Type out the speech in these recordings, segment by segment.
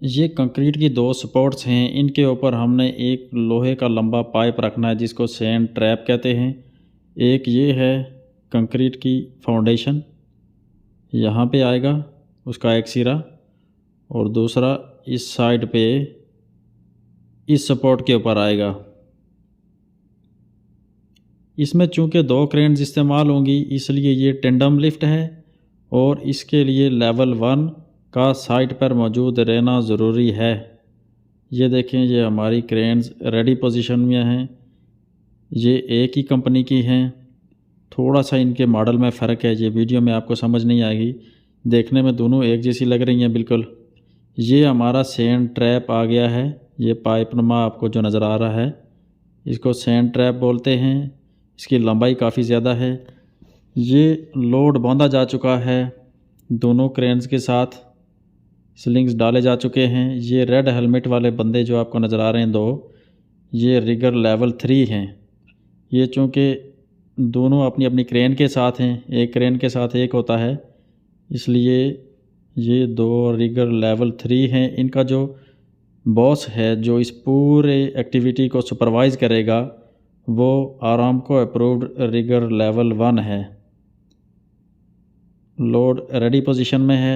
ये कंक्रीट की दो सपोर्ट्स हैं, इनके ऊपर हमने एक लोहे का लंबा पाइप रखना है जिसको सैंड ट्रैप कहते हैं। एक ये है कंक्रीट की फाउंडेशन, यहाँ पे आएगा उसका एक सिरा, और दूसरा इस साइड पे इस सपोर्ट के ऊपर आएगा। इसमें चूंकि दो क्रेन्स इस्तेमाल होंगी इसलिए ये टेंडम लिफ्ट है और इसके लिए लेवल 1 का साइट पर मौजूद रहना ज़रूरी है। ये देखें, ये हमारी क्रेन्स रेडी पोजीशन में हैं। ये एक ही कंपनी की हैं, थोड़ा सा इनके मॉडल में फ़र्क है, ये वीडियो में आपको समझ नहीं आएगी, देखने में दोनों एक जैसी लग रही हैं बिल्कुल। ये हमारा सैंड ट्रैप आ गया है, ये पाइप नुमा आपको जो नज़र आ रहा है इसको सैंड ट्रैप बोलते हैं। इसकी लंबाई काफ़ी ज़्यादा है। ये लोड बांधा जा चुका है, दोनों क्रेन्स के साथ स्लिंग्स डाले जा चुके हैं। ये रेड हेलमेट वाले बंदे जो आपको नज़र आ रहे हैं दो, ये रिगर लेवल 3 हैं। ये चूँकि दोनों अपनी अपनी क्रेन के साथ हैं, एक क्रेन के साथ एक होता है, इसलिए ये दो रिगर लेवल 3 हैं। इनका जो बॉस है जो इस पूरे एक्टिविटी को सुपरवाइज़ करेगा वो आरामको अप्रूव्ड रिगर लेवल 1 है। लोड रेडी पोजीशन में है।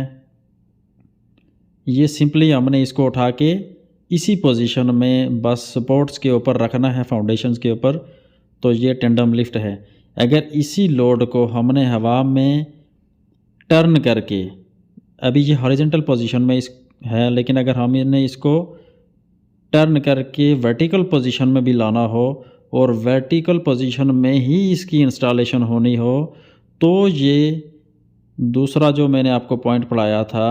ये सिंपली हमने इसको उठा के इसी पोजीशन में बस सपोर्ट्स के ऊपर रखना है, फाउंडेशंस के ऊपर, तो ये टेंडम लिफ्ट है। अगर इसी लोड को हमने हवा में टर्न करके, अभी ये हॉरिजॉन्टल पोजीशन में इस है, लेकिन अगर हमने इसको टर्न करके वर्टिकल पोजीशन में भी लाना हो और वर्टिकल पोजीशन में ही इसकी इंस्टॉलेशन होनी हो तो ये दूसरा जो मैंने आपको पॉइंट पढ़ाया था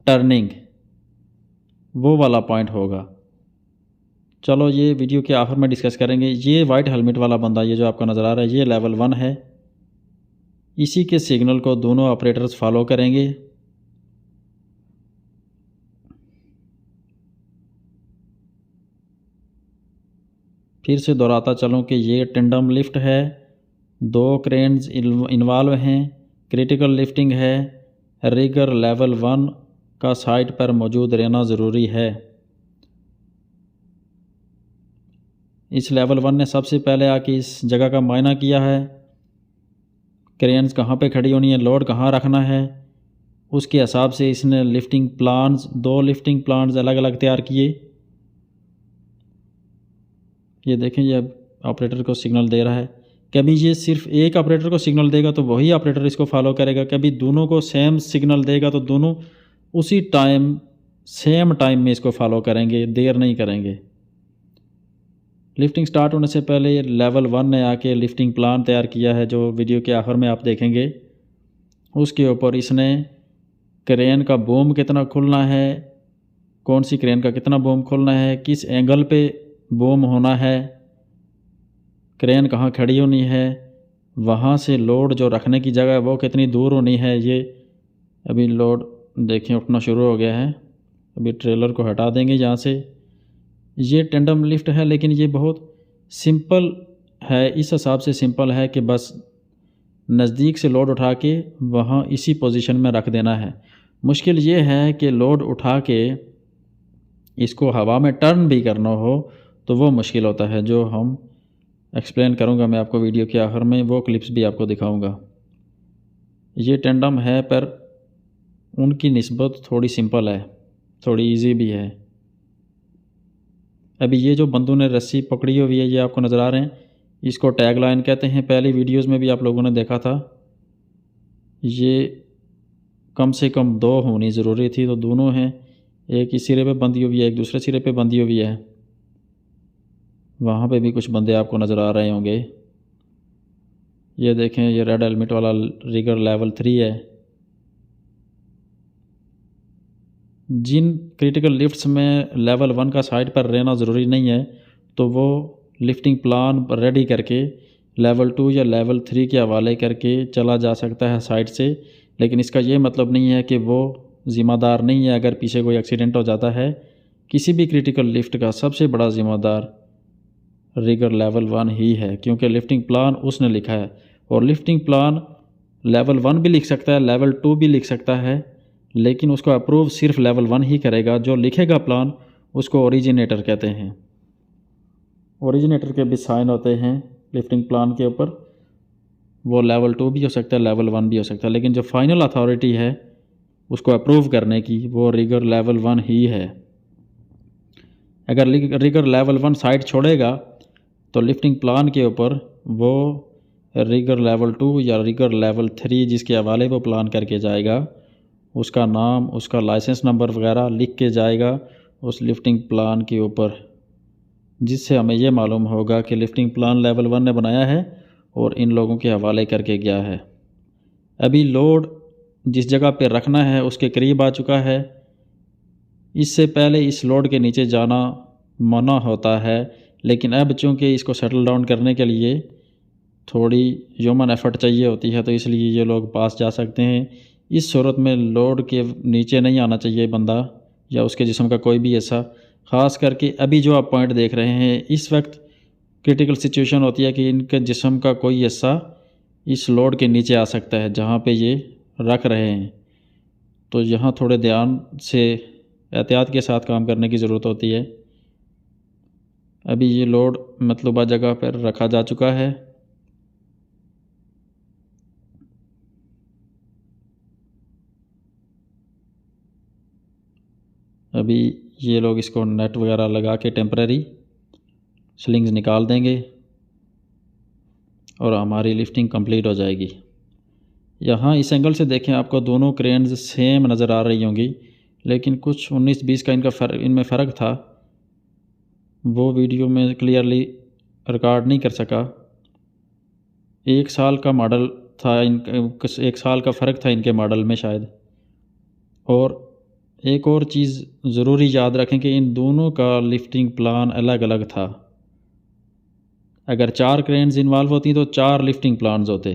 टर्निंग, वो वाला पॉइंट होगा। चलो ये वीडियो के आखिर में डिस्कस करेंगे। ये वाइट हेलमेट वाला बंदा, ये जो आपका नज़र आ रहा है, ये लेवल 1 है। इसी के सिग्नल को दोनों ऑपरेटर्स फॉलो करेंगे। फिर से दोहराता चलूँ कि ये टेंडम लिफ्ट है, दो क्रेन्स इन्वॉल्व हैं, क्रिटिकल लिफ्टिंग है, रिगर लेवल 1 का साइट पर मौजूद रहना ज़रूरी है। इस लेवल 1 ने सबसे पहले आके इस जगह का मायना किया है, क्रेन्स कहाँ पे खड़ी होनी है, लोड कहाँ रखना है, उसके हिसाब से इसने लिफ्टिंग प्लान्स, दो लिफ्टिंग प्लान्स अलग अलग तैयार किए। ये देखें, ये अब ऑपरेटर को सिग्नल दे रहा है। कभी ये सिर्फ एक ऑपरेटर को सिग्नल देगा तो वही ऑपरेटर इसको फॉलो करेगा, कभी दोनों को सेम सिग्नल देगा तो दोनों उसी टाइम सेम टाइम में इसको फॉलो करेंगे, देर नहीं करेंगे। लिफ्टिंग स्टार्ट होने से पहले लेवल 1 ने आके लिफ्टिंग प्लान तैयार किया है जो वीडियो के आखिर में आप देखेंगे। उसके ऊपर इसने क्रेन का बूम कितना खुलना है, कौन सी क्रेन का कितना बूम खुलना है, किस एंगल पे बूम होना है, क्रेन कहाँ खड़ी होनी है, वहाँ से लोड जो रखने की जगह है वो कितनी दूर होनी है। ये अभी लोड देखें उठना शुरू हो गया है, अभी ट्रेलर को हटा देंगे यहाँ से। ये टेंडम लिफ्ट है लेकिन ये बहुत सिंपल है, इस हिसाब से सिंपल है कि बस नज़दीक से लोड उठा के वहाँ इसी पोजीशन में रख देना है। मुश्किल ये है कि लोड उठा के इसको हवा में टर्न भी करना हो तो वो मुश्किल होता है, जो हम एक्सप्लेन करूँगा मैं आपको वीडियो के आखिर में, वो क्लिप्स भी आपको दिखाऊँगा। ये टेंडम है पर उनकी निस्बत थोड़ी सिंपल है, थोड़ी इजी भी है। अभी ये जो बंदों ने रस्सी पकड़ी हुई है, ये आपको नज़र आ रहे हैं, इसको टैग लाइन कहते हैं। पहली वीडियोस में भी आप लोगों ने देखा था। ये कम से कम दो होनी ज़रूरी थी, तो दोनों हैं, एक इस सिरे पे बंधी हुई है, एक दूसरे सिरे पे बंधी हुई है। वहाँ पे भी कुछ बंदे आपको नज़र आ रहे होंगे। ये देखें, ये रेड हेलमेट वाला रिगर लेवल 3 है। जिन क्रिटिकल लिफ्ट्स में लेवल 1 का साइट पर रहना ज़रूरी नहीं है तो वो लिफ्टिंग प्लान रेडी करके लेवल 2 या लेवल 3 के हवाले करके चला जा सकता है साइट से, लेकिन इसका ये मतलब नहीं है कि वो ज़िम्मेदार नहीं है अगर पीछे कोई एक्सीडेंट हो जाता है। किसी भी क्रिटिकल लिफ्ट का सबसे बड़ा ज़िम्मेदार रिगर लेवल 1 ही है, क्योंकि लिफ्टिंग प्लान उसने लिखा है। और लिफ्टिंग प्लान लेवल 1 भी लिख सकता है, लेवल 2 भी लिख सकता है, लेकिन उसको अप्रूव सिर्फ लेवल 1 ही करेगा। जो लिखेगा प्लान उसको ओरिजिनेटर कहते हैं। ओरिजिनेटर के भी साइन होते हैं लिफ्टिंग प्लान के ऊपर। वो लेवल 2 भी हो सकता है, लेवल 1 भी हो सकता है, लेकिन जो फाइनल अथॉरिटी है उसको अप्रूव करने की वो रिगर लेवल 1 ही है। अगर रिगर लेवल 1 साइट छोड़ेगा तो लिफ्टिंग प्लान के ऊपर वो रिगर लेवल 2 या रिगर लेवल 3 जिसके हवाले वो प्लान करके जाएगा, उसका नाम, उसका लाइसेंस नंबर वगैरह लिख के जाएगा उस लिफ्टिंग प्लान के ऊपर, जिससे हमें ये मालूम होगा कि लिफ्टिंग प्लान लेवल 1 ने बनाया है और इन लोगों के हवाले करके गया है। अभी लोड जिस जगह पे रखना है उसके करीब आ चुका है। इससे पहले इस लोड के नीचे जाना मना होता है, लेकिन अब चूँकि इसको सेटल डाउन करने के लिए थोड़ी ह्यूमन एफर्ट चाहिए होती है तो इसलिए ये लोग पास जा सकते हैं। इस सूरत में लोड के नीचे नहीं आना चाहिए बंदा या उसके जिस्म का कोई भी हिस्सा। ख़ास करके अभी जो आप पॉइंट देख रहे हैं इस वक्त क्रिटिकल सिचुएशन होती है कि इनके जिस्म का कोई हिस्सा इस लोड के नीचे आ सकता है जहाँ पे ये रख रहे हैं। तो यहाँ थोड़े ध्यान से एहतियात के साथ काम करने की ज़रूरत होती है। अभी ये लोड मतलूबा जगह पर रखा जा चुका है। अभी ये लोग इसको नेट वगैरह लगा के टेम्परेरी स्लिंग्स निकाल देंगे और हमारी लिफ्टिंग कंप्लीट हो जाएगी। यहाँ इस एंगल से देखें आपको दोनों क्रेन्स सेम नज़र आ रही होंगी, लेकिन कुछ 19-20 का इनमें फ़र्क था, वो वीडियो में क्लियरली रिकॉर्ड नहीं कर सका। 1 साल का मॉडल था, 1 साल का फ़र्क था इनके मॉडल में शायद। और एक और चीज़ ज़रूरी याद रखें कि इन दोनों का लिफ्टिंग प्लान अलग अलग था। अगर 4 क्रेन्स इन्वॉल्व होती तो 4 लिफ्टिंग प्लान्स होते,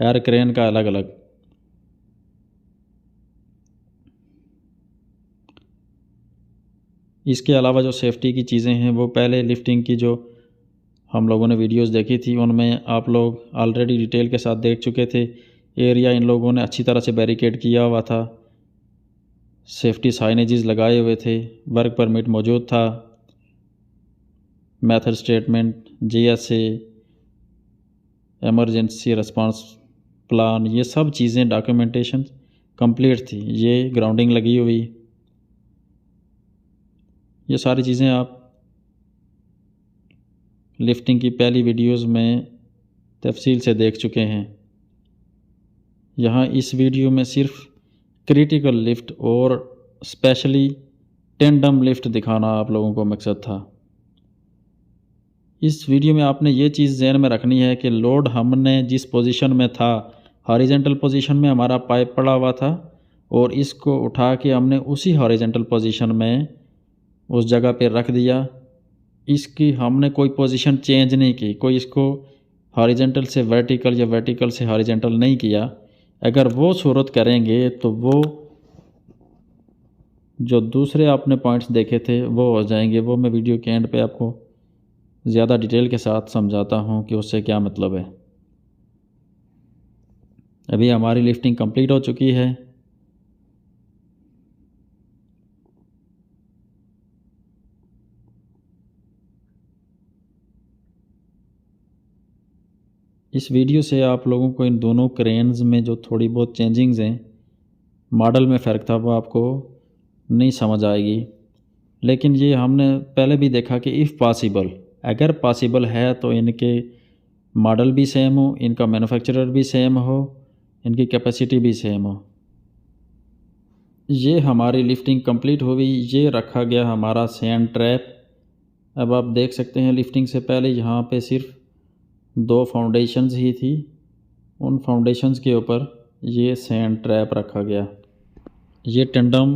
हर क्रेन का अलग अलग। इसके अलावा जो सेफ्टी की चीज़ें हैं वो पहले लिफ्टिंग की जो हम लोगों ने वीडियोस देखी थी उनमें आप लोग ऑलरेडी डिटेल के साथ देख चुके थे। एरिया इन लोगों ने अच्छी तरह से बैरिकेड किया हुआ था, सेफ्टी साइनेजेस लगाए हुए थे, वर्क परमिट मौजूद था, method statement, GSA, emergency response plan, ये सब चीज़ें डॉक्यूमेंटेशन कंप्लीट थी। ये ग्राउंडिंग लगी हुई, ये सारी चीज़ें आप लिफ्टिंग की पहली वीडियोस में तफसील से देख चुके हैं। यहाँ इस वीडियो में सिर्फ क्रिटिकल लिफ्ट और स्पेशली टेंडम लिफ्ट दिखाना आप लोगों को मकसद था। इस वीडियो में आपने ये चीज़ ज़हन में रखनी है कि लोड हमने जिस पोजीशन में था, हॉरिजेंटल पोजीशन में हमारा पाइप पड़ा हुआ था और इसको उठा के हमने उसी हॉरिजेंटल पोजीशन में उस जगह पे रख दिया। इसकी हमने कोई पोजीशन चेंज नहीं की, कोई इसको हॉरिजेंटल से वर्टिकल या वर्टिकल से हॉरिजेंटल नहीं किया। अगर वो सूरत करेंगे तो वो जो दूसरे आपने पॉइंट्स देखे थे वो हो जाएंगे। वो मैं वीडियो के एंड पे आपको ज़्यादा डिटेल के साथ समझाता हूँ कि उससे क्या मतलब है। अभी हमारी लिफ्टिंग कंप्लीट हो चुकी है। इस वीडियो से आप लोगों को इन दोनों क्रेन्स में जो थोड़ी बहुत चेंजिंग्स हैं, मॉडल में फ़र्क था, वो आपको नहीं समझ आएगी। लेकिन ये हमने पहले भी देखा कि इफ़ पॉसिबल, अगर पॉसिबल है तो इनके मॉडल भी सेम हो, इनका मैन्युफैक्चरर भी सेम हो, इनकी कैपेसिटी भी सेम हो। ये हमारी लिफ्टिंग कंप्लीट हो गई। ये रखा गया हमारा सैंड ट्रैप। अब आप देख सकते हैं लिफ्टिंग से पहले यहाँ पे सिर्फ 2 फाउंडेशंस ही थी, उन फाउंडेशंस के ऊपर ये सैंड ट्रैप रखा गया। ये टेंडम